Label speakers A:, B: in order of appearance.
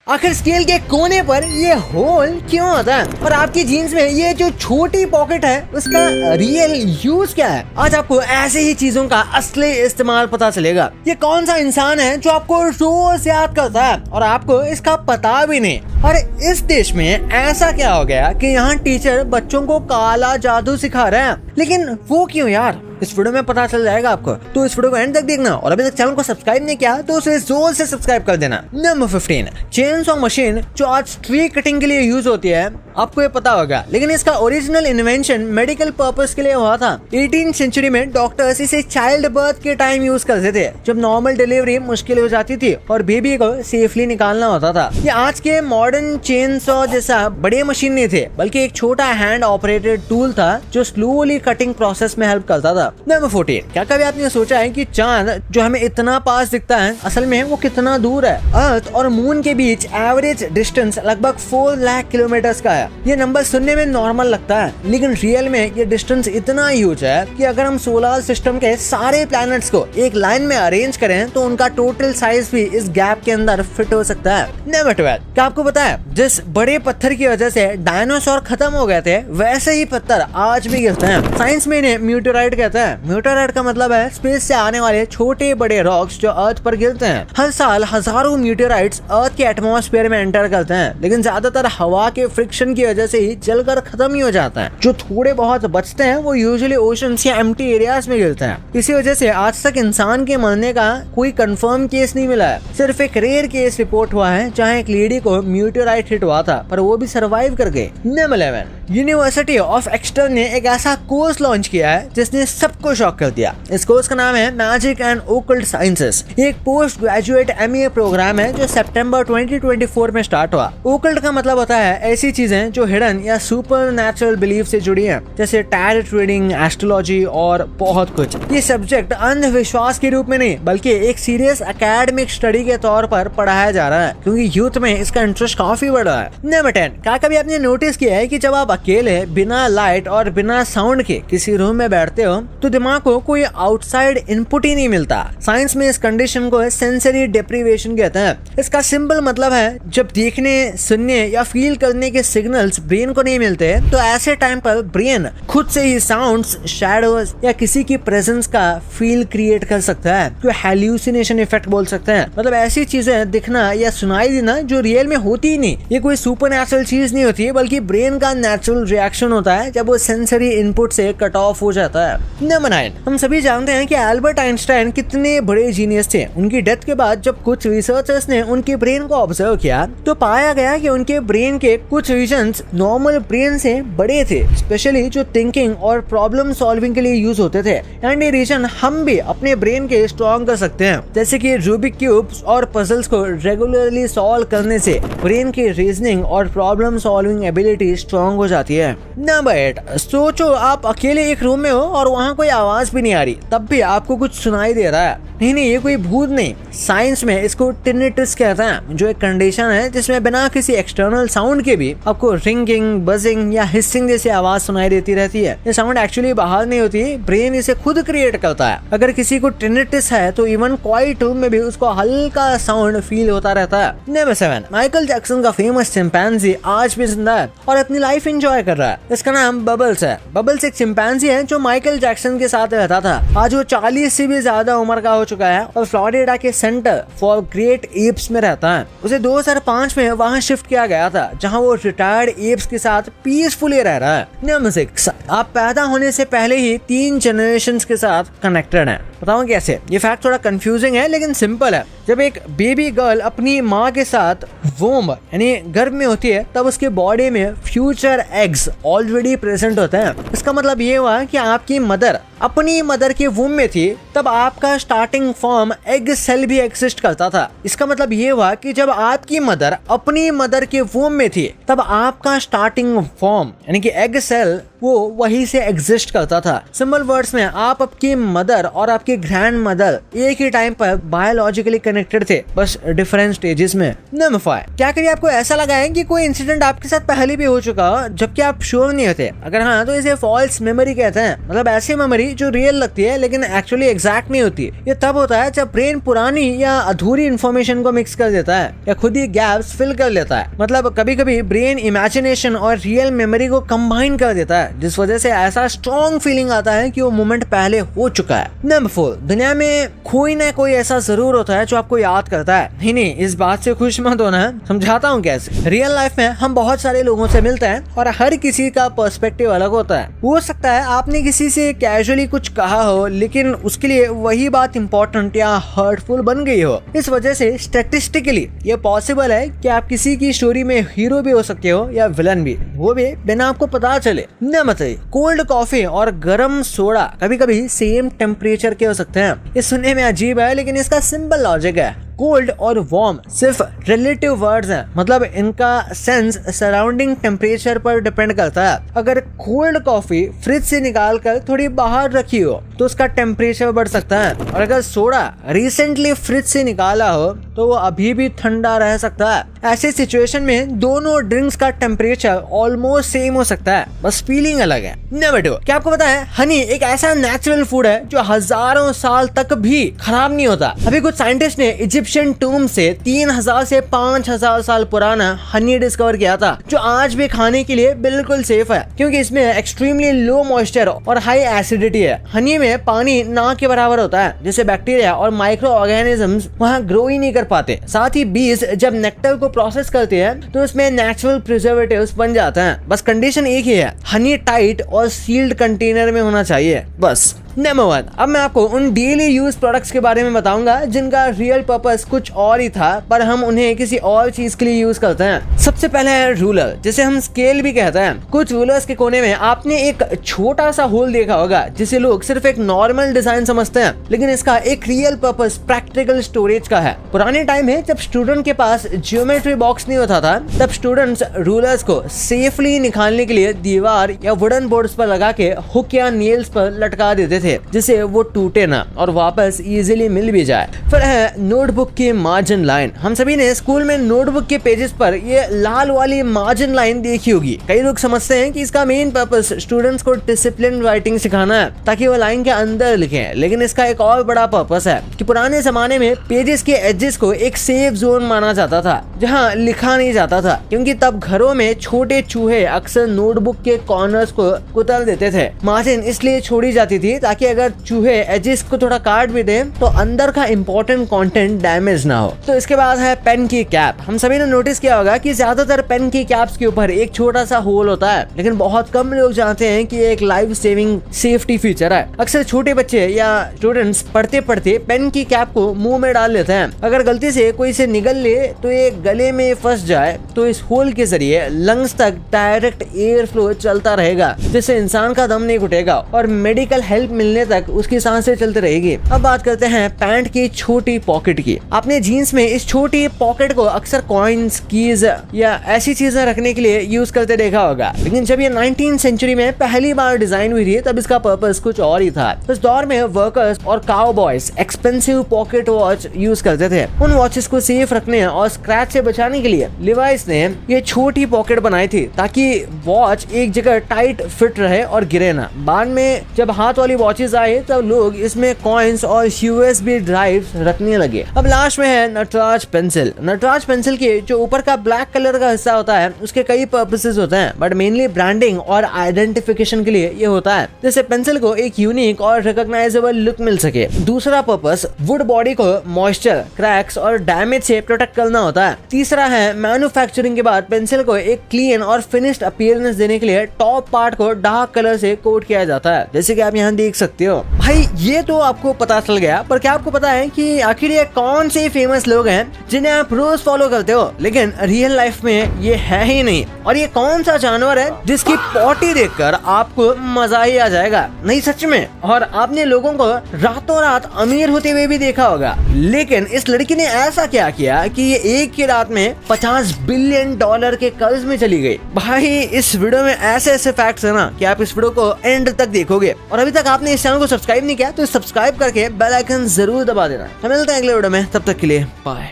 A: आखिर स्केल के कोने पर ये होल क्यों होता है और आपकी जीन्स में ये जो छोटी पॉकेट है उसका रियल यूज क्या है। आज आपको ऐसे ही चीजों का असली इस्तेमाल पता चलेगा। ये कौन सा इंसान है जो आपको रोज याद करता है और आपको इसका पता भी नहीं। और इस देश में ऐसा क्या हो गया कि यहाँ टीचर बच्चों को काला जादू सिखा रहे हैं, लेकिन वो क्यों यार, इस वीडियो में पता चल जाएगा आपको। तो इस वीडियो को एंड तक देखना और अभी तक चैनल को सब्सक्राइब नहीं किया तो उसे जोर से सब्सक्राइब कर देना। नंबर 15, चेनसॉ मशीन जो आज ट्री कटिंग के लिए यूज होती है, आपको ये पता होगा, लेकिन इसका ओरिजिनल इन्वेंशन मेडिकल पर्पस के लिए हुआ था। 18th सेंचुरी में डॉक्टर्स इसे चाइल्ड बर्थ के टाइम यूज करते थे, जब नॉर्मल डिलीवरी मुश्किल हो जाती थी और बेबी को सेफली निकालना होता था। ये आज के मॉडर्न चेनसॉ जैसा बड़े मशीन नहीं थे, बल्कि एक छोटा हैंड ऑपरेटेड टूल था जो स्लोली कटिंग प्रोसेस में हेल्प करता था। नंबर 14, क्या कभी आपने सोचा है कि चांद जो हमें इतना पास दिखता है, असल में वो कितना दूर है। अर्थ और मून के बीच एवरेज डिस्टेंस लगभग 4 लाख किलोमीटर का है। ये नंबर सुनने में नॉर्मल लगता है, लेकिन रियल में ये डिस्टेंस इतना ह्यूज है कि अगर हम सोलर सिस्टम के सारे प्लैनेट्स को एक लाइन में अरेंज करें तो उनका टोटल साइज भी इस गैप के अंदर फिट हो सकता है। नंबर 12, क्या आपको पता है जिस बड़े पत्थर की वजह से डायनासोर खत्म हो गए थे, वैसे ही पत्थर आज भी गिरते हैं। साइंस में इन्हें म्यूटेराइट कहते हैं। म्यूटेराइट का मतलब है स्पेस से आने वाले छोटे बड़े रॉक्स जो अर्थ पर गिरते हैं। हर साल हजारों म्यूटेराइट्स अर्थ के एटमॉस्फेयर में एंटर करते हैं, लेकिन ज्यादातर हवा के फ्रिक्शन की वजह से ही जलकर खत्म ही हो जाता है। जो थोड़े बहुत बचते हैं वो यूजुअली ओशंस या एम्प्टी एरियाज में गिरते हैं। इसी वजह से आज तक इंसान के मरने का कोई कंफर्म केस नहीं मिला है। सिर्फ एक रेयर केस रिपोर्ट हुआ है जहाँ एक लेडी को म्यूटेराइट हिट हुआ था, पर वो भी सर्वाइव कर गए। नंबर 11, यूनिवर्सिटी ऑफ एक्स्टर ने एक ऐसा कोर्स लॉन्च किया है जिसने सबको शॉक कर दिया। इस कोर्स का नाम है मैजिक एंड ओकल्ट साइंसेस। एक पोस्ट ग्रेजुएट MA प्रोग्राम है जो सितंबर 2024 में स्टार्ट हुआ। ओकल्ट का मतलब होता है ऐसी चीजें जो हिडन या सुपर नेचुरल बिलीफ से जुड़ी हैं, जैसे टैरोट रीडिंग, एस्ट्रोलॉजी और बहुत कुछ। ये सब्जेक्ट अंधविश्वास के रूप में नहीं, बल्कि एक सीरियस एकेडमिक स्टडी के तौर पर पढ़ाया जा रहा है, क्योंकि यूथ में इसका इंटरेस्ट काफी बढ़ रहा है। नंबर 10, क्या कभी आपने नोटिस किया है कि जब आप अकेले बिना लाइट और बिना साउंड के किसी रूम में बैठते हो तो दिमाग को कोई आउटसाइड इनपुट ही नहीं मिलता। साइंस में इस कंडीशन को सेंसरी डेप्रिवेशन कहते हैं। इसका सिंपल मतलब है जब देखने, सुनने या फील करने के सिग्नल्स ब्रेन को नहीं मिलते, तो ऐसे टाइम पर ब्रेन खुद से ही साउंड्स, शैडोज या किसी की प्रेजेंस का फील क्रिएट कर सकता है, जो हैल्यूसिनेशन इफेक्ट बोल सकते हैं। मतलब ऐसी चीजें दिखना या सुनाई देना जो रियल में होती ही नहीं। ये कोई सुपरनैचुरल चीज नहीं होती है, बल्कि ब्रेन का नेचुरल रिएक्शन होता है जब वो सेंसरी इनपुट से कट ऑफ हो जाता है। नंबर 9, हम सभी जानते हैं कि एल्बर्ट आइंस्टाइन कितने बड़े जीनियस थे। उनकी डेथ के बाद जब कुछ रिसर्चर्स ने उनके ब्रेन को ऑब्जर्व किया तो पाया गया कि उनके ब्रेन के कुछ रीजन्स नॉर्मल ब्रेन से बड़े थे, स्पेशली जो थिंकिंग और प्रॉब्लम सॉल्विंग के लिए यूज होते थे। एंड ये रीजन हम भी अपने ब्रेन के स्ट्रॉन्ग कर सकते हैं, जैसे कि रूबिक क्यूब्स और पजल्स को रेगुलरली सॉल्व करने से ब्रेन की रीजनिंग और प्रॉब्लम सॉल्विंग एबिलिटी स्ट्रॉन्ग हो जाती है। नंबर 8, सोचो आप अकेले एक रूम में हो और वहाँ कोई आवाज भी नहीं आ रही, तब भी आपको कुछ सुनाई दे रहा है। नहीं, ये कोई भूत नहीं। साइंस में इसको टिनिटस कहते हैं, जो एक कंडीशन है जिसमें बिना किसी एक्सटर्नल साउंड के भी आपको रिंगिंग, बजिंग या हिसिंग जैसी आवाज सुनाई देती रहती है। ये साउंड एक्चुअली बाहर नहीं होती, ब्रेन इसे खुद क्रिएट करता है। अगर किसी को टिनिटस है तो इवन क्वाइट रूम में भी उसको हल्का साउंड फील होता रहता है। नंबर 7, माइकल जैक्सन का फेमस चिंपैंजी आज भी जिंदा है और अपनी लाइफ एंजॉय कर रहा है। इसका नाम बबल्स है। बबल्स एक चिंपैंजी है जो माइकल जैक्सन के साथ रहता था। आज वो 40 से भी ज्यादा उम्र का हो चुका है और फ्लोरिडा के सेंटर फॉर ग्रेट एप्स में रहता है। उसे 2005 में वहां शिफ्ट किया गया था, जहां वो रिटायर्ड एप्स के साथ पीसफुली रह रहा है। नंबर 6, आप पैदा होने से पहले ही 3 जनरेशंस के साथ कनेक्टेड हैं। बताऊं कैसे? ये फैक्ट थोड़ा कंफ्यूजिंग है, लेकिन सिंपल है। जब एक बेबी गर्ल अपनी माँ के साथ वोम यानी गर्भ में होती है, तब उसके बॉडी में फ्यूचर एग्स ऑलरेडी प्रेजेंट होते हैं। इसका मतलब ये हुआ कि आपकी मदर अपनी मदर के वूम में थी, तब आपका स्टार्टिंग फॉर्म एग सेल भी एग्जिस्ट करता था। इसका मतलब ये हुआ कि जब आपकी मदर अपनी मदर के वूम में थी, तब आपका स्टार्टिंग फॉर्म यानी कि एग सेल वो वहीं से एग्जिस्ट करता था। सिंपल वर्ड्स में आप आपकी मदर और आपकी ग्रैंड मदर एक ही टाइम पर बायोलॉजिकली कनेक्टेड थे, बस डिफरेंट स्टेजेस में। नंबर 5, क्या कभी आपको ऐसा लगा है कि कोई इंसिडेंट आपके साथ पहले भी हो चुका हो जबकि आप श्योर नहीं होते? अगर हाँ तो इसे फॉल्स मेमोरी कहते हैं। मतलब ऐसी मेमोरी जो रियल लगती है लेकिन एक्चुअली एग्जैक्ट नहीं होती। ये तब होता है जब ब्रेन पुरानी या अधूरी इन्फॉर्मेशन को मिक्स कर देता है या खुद ही गैप्स फिल कर लेता है। मतलब कभी कभी ब्रेन इमेजिनेशन और रियल मेमोरी को कंबाइन कर देता है, जिस वजह से ऐसा स्ट्रॉन्ग फीलिंग आता है कि वो मोमेंट पहले हो चुका है। नंबर 4, दुनिया में कोई ना कोई ऐसा जरूर होता है जो आपको याद करता है। नहीं, इस बात से खुश मत होना, समझाता हूँ कैसे। रियल लाइफ में हम बहुत सारे लोगों से मिलते हैं और हर किसी का पर्सपेक्टिव अलग होता है। हो सकता है आपने किसी से कैजुअली कुछ कहा हो लेकिन उसके लिए वही बात इंपॉर्टेंट या हर्टफुल बन गई हो। इस वजह से स्टैटिस्टिकली ये पॉसिबल है कि आप किसी की स्टोरी में हीरो भी हो सकते हो या विलन भी, वो भी बिना आपको पता चले। नंबर 3, कोल्ड कॉफी और गर्म सोडा कभी कभी सेम टेम्परेचर के हो सकते हैं। ये सुनने में अजीब है लेकिन इसका सिंपल लॉजिक है। कोल्ड और वार्म सिर्फ रिलेटिव वर्ड्स हैं, मतलब इनका सेंस सराउंडिंग टेम्परेचर पर डिपेंड करता है। अगर कोल्ड कॉफी फ्रिज से निकाल कर थोड़ी बाहर रखी हो तो उसका टेम्परेचर बढ़ सकता है, और अगर सोडा रिसेंटली फ्रिज से निकाला हो तो वो अभी भी ठंडा रह सकता है। ऐसे सिचुएशन में दोनों ड्रिंक्स का टेम्परेचर ऑलमोस्ट सेम हो सकता है, बस फीलिंग अलग है। नंबर 2, क्या आपको पता है हनी एक ऐसा नेचुरल फूड है जो हजारों साल तक भी खराब नहीं होता। अभी कुछ साइंटिस्ट ने इजिप्शियन टूम से 3000 से 5000 साल पुराना हनी डिस्कवर किया था, जो आज भी खाने के लिए बिल्कुल सेफ है क्योंकि इसमें एक्सट्रीमली लो मॉइस्चर और हाई एसिडिटी है। हनी में पानी ना के बराबर होता है, जिससे बैक्टीरिया और माइक्रो ऑर्गेनिजम्स वहाँ ग्रो ही नहीं कर पाते। साथ ही बीज जब नेक्टर को प्रोसेस करते हैं तो उसमें नेचुरल प्रिजर्वेटिव्स बन जाते हैं। बस कंडीशन एक ही है, हनी टाइट और सील्ड कंटेनर में होना चाहिए बस। नंबर 1, अब मैं आपको उन डेली यूज प्रोडक्ट्स के बारे में बताऊंगा जिनका रियल पर्पस कुछ और ही था पर हम उन्हें किसी और चीज के लिए यूज करते हैं। सबसे पहले है रूलर, जिसे हम स्केल भी कहते हैं। कुछ रूलर्स के कोने में आपने एक छोटा सा होल देखा होगा जिसे लोग सिर्फ एक नॉर्मल डिजाइन समझते हैं, लेकिन इसका एक रियल पर्पस प्रैक्टिकल स्टोरेज का है। पुराने टाइम में जब स्टूडेंट के पास ज्योमेट्री बॉक्स नहीं होता था तब स्टूडेंट्स रूलर्स को सेफली निकालने के लिए दीवार या वुडन बोर्ड्स पर लगा के हुक या नेल्स पर लटका देते थे, जिससे वो टूटे ना और वापस इजीली मिल भी जाए। फिर है नोटबुक की मार्जिन लाइन। हम सभी ने स्कूल में नोटबुक के पेजेस पर ये लाल वाली मार्जिन लाइन देखी होगी। कई लोग समझते हैं कि इसका मेन पर्पस स्टूडेंट्स को डिसिप्लिन राइटिंग सिखाना है ताकि वो लाइन के अंदर लिखें, लेकिन इसका एक और बड़ा पर्पस है कि पुराने जमाने में पेजेस के एजेस को एक सेफ जोन माना जाता था जहाँ लिखा नहीं जाता था, क्योंकि तब घरों में छोटे चूहे अक्सर नोटबुक के कॉर्नर्स को कुतर देते थे। मार्जिन इसलिए छोड़ी जाती थी ताकि अगर चूहे एजेस को थोड़ा काट भी दें तो अंदर का इंपॉर्टेंट कंटेंट डैमेज ना हो। तो इसके बाद है पेन की कैप। हम सभी ने नोटिस किया होगा कि ज्यादातर पेन की कैप्स के ऊपर एक छोटा सा होल होता है, लेकिन बहुत कम लोग जानते हैं कि ये एक लाइफ सेविंग सेफ्टी फीचर है। अक्सर छोटे बच्चे या स्टूडेंट्स पढ़ते पढ़ते पेन की कैप को मुंह में डाल लेते हैं। अगर गलती से कोई इसे निगल ले तो ये गले में फंस जाए तो इस होल के जरिए लंग्स तक डायरेक्ट एयर फ्लो चलता रहेगा, जिससे इंसान का दम नहीं घुटेगा और मेडिकल हेल्प मिलने तक उसकी सांसें चलती रहेगी। अब बात करते हैं पैंट की छोटी पॉकेट की। आपने जीन्स में इस छोटी पॉकेट को अक्सर कॉइन्स, कीज या ऐसी चीजें रखने के लिए यूज करते देखा होगा, लेकिन जब ये 19th सेंचुरी में पहली बार डिजाइन हुई थी तब इसका पर्पस कुछ और ही था। इस दौर में वर्कर्स और cowboys expensive pocket watch use करते थे। उन वॉचेस को सेफ रखने और स्क्रैच से बचाने के लिए लिवाइस ने ये छोटी पॉकेट बनाई थी ताकि वॉच एक जगह टाइट फिट रहे और गिरे ना। बाद में जब हाथ वाली वॉचेस आए तब लोग इसमें कॉइन्स और यूएसबी ड्राइव्स रखने लगे। अब लास्ट में है नटराज पेंसिल। नटराज पेंसिल के जो ऊपर का ब्लैक कलर का हिस्सा होता है उसके कई पर्पसेस होते हैं, बट मेनली ब्रांडिंग और आइडेंटिफिकेशन के लिए ये होता है, जिससे पेंसिल को एक यूनिक और रिकॉग्नाइजेबल लुक मिल सके। दूसरा पर्पस वुड बॉडी को मॉइस्चर, क्रैक्स और डैमेज से प्रोटेक्ट करना होता है। तीसरा है मैन्युफैक्चरिंग के बाद पेंसिल को एक क्लीन और फिनिश्ड अपीयरेंस देने के लिए टॉप पार्ट को डार्क कलर से कोट किया जाता है, जैसे कि आप यहाँ देख सकते हो। भाई ये तो आपको पता चल गया, पर क्या आपको पता है कि आखिर ये कौन से फेमस लोग हैं जिन्हें आप रोज फॉलो करते हो लेकिन रियल लाइफ में ये है ही नहीं? और ये कौन सा जानवर है जिसकी पॉटी देखकर आपको मजा ही आ जाएगा? नहीं सच में। और आपने लोगों को रातों रात अमीर होते हुए भी देखा होगा, लेकिन इस लड़की ने ऐसा क्या किया कि ये एक ही रात में $50 बिलियन के कर्ज में चली गई। भाई इस वीडियो में ऐसे ऐसे फैक्ट्स है ना कि आप इस वीडियो को एंड तक देखोगे और अभी तक आपने आपने इस चैनल को सब्सक्राइब नहीं किया तो सब्सक्राइब करके बेल आइकन जरूर दबा देना। तो मिलते हैं अगले वीडियो में, तब तक के लिए बाय।